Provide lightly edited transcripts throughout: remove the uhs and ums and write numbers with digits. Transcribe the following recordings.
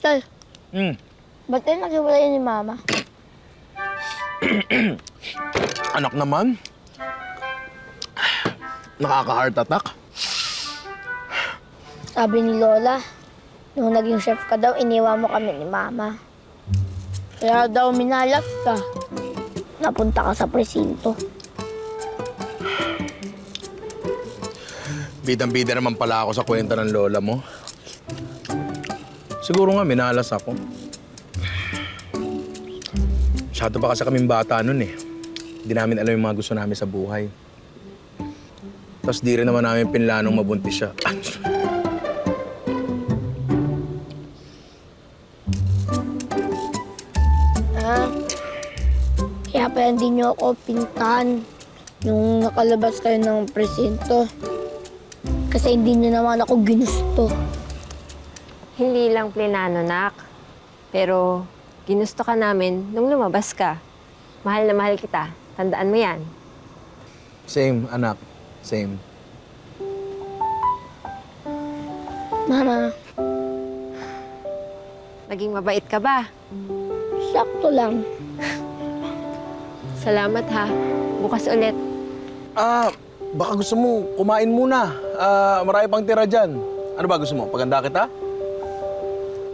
Tay, Hmm. ba't tayo naghiwalay ni Mama? Anak naman. Nakaka-heart attack. Sabi ni Lola, nung naging chef ka daw, iniwan mo kami ni Mama. Kaya daw minalas ka. Napunta ka sa presinto. Bidang-bida naman pala ako sa kwenta ng lola mo. Siguro nga, minalas ako. Masyado pa kasi kaming bata nun eh. Hindi namin alam yung mga gusto namin sa buhay. Tapos di rin naman namin pinlanong mabuntis siya. Kaya pala hindi niyo ako pintahan nung nakalabas kayo ng presinto. Kasi hindi niyo naman ako ginusto. Hindi lang plinano, nak. Pero ginusto ka namin nung lumabas ka. Mahal na mahal kita. Tandaan mo yan. Same, anak. Same. Mama, Naging mabait ka ba? sakto lang. Salamat ha. Bukas ulit. Baka gusto mo kumain muna. Marami pang tira dyan. Ano ba gusto mo? Paganda kita?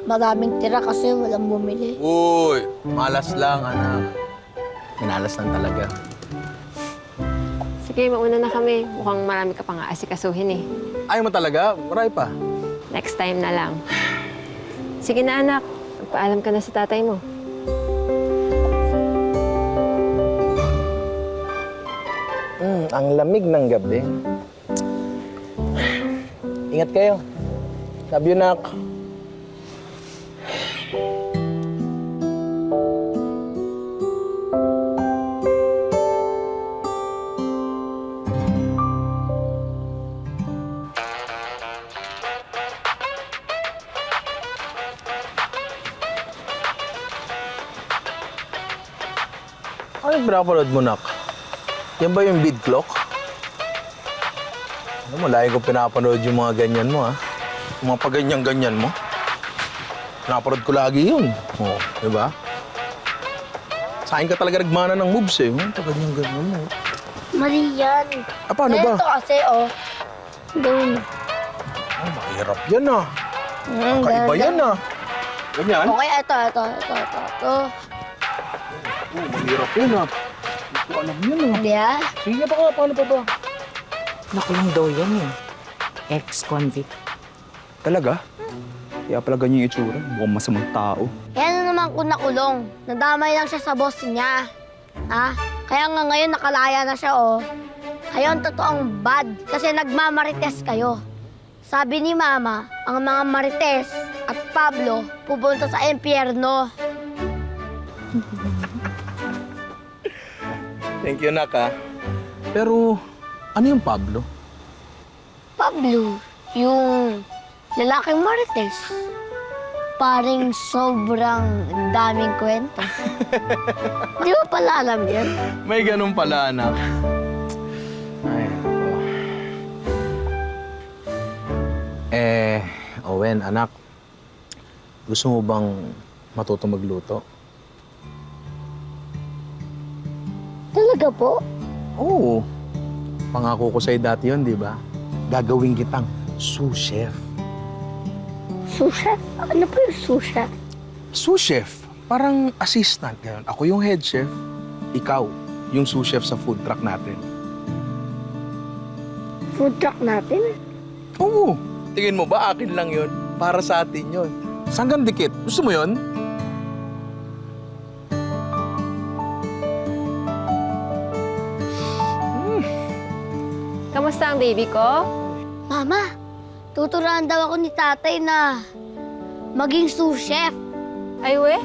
Maraming tira kasi walang bumili. Uy, malas lang, anak. Minalas lang talaga. Sige, mauna na kami. Mukhang marami ka pang aasikasuhin eh. Ayaw mo talaga? Marami pa. Next time na lang. Sige na, anak. Magpaalam ka na sa tatay mo. Ang lamig ng gabi. Ingat kayo. Love you, nak. Ano yung pinapanood mo, nak? Yan ba yung bead clock? Ano mo, lagi ko pinapanood yung mga ganyan mo, ha? Yung mga paganyan-ganyan mo. Pinapanood ko lagi yun. Oo, di ba? Sa akin ka talaga nagmana ng moves, eh. Paganyan-ganyan mo. Mali yan. Paano ba? Ito kasi, oh. Gawin mo. Mahirap yan, ah. Kakaiba yan, ah. Ganyan? Okay, ito. Mahirap yan, ah. Hindi ko alam yan, ah. Hindi ah. Sige pa ka, paano pa ba? Nakulong daw yan eh. Ex-convict. Talaga? Kaya pala ganyan yung itsura. Mukhang masamang tao. Kaya na naman kung nakulong. Nadamay lang siya sa boss niya. Ha? Kaya nga ngayon nakalaya na siya, oh. Kayo ang totoong bad kasi nagmamarites kayo. Sabi ni Mama, ang mga Marites at Pablo pupunta sa impyerno. Thank you, nak, ha. Pero, ano yung Pablo? Pablo, yung lalaking Marites. Paring sobrang daming kwento. Di ba pala alam yan? May ganun pala, anak. Ay, ako. Owen, anak. Gusto mo bang matuto magluto? Talaga po? Oo. Pangako ko sa'yo dati yun, di ba? Gagawin kitang sous chef. Sous chef? Ano po yung sous chef? Sous chef? Parang assistant. Ganun. Ako yung head chef. Ikaw, yung sous chef sa food truck natin. Food truck natin? Oo. Tingin mo ba akin lang yun? Para sa atin yun. Sanggang dikit. Gusto mo yun? Kamusta ang baby ko? Mama, tuturuan daw ako ni tatay na maging sous chef. Ay, we?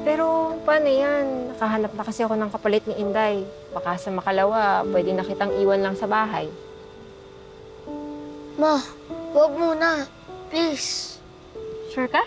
Pero paano yan? Nakahanap na kasi ako ng kapalit ni Inday. Baka sa makalawa, pwede na kitang iwan lang sa bahay. Ma, huwag muna. Please. Sure ka?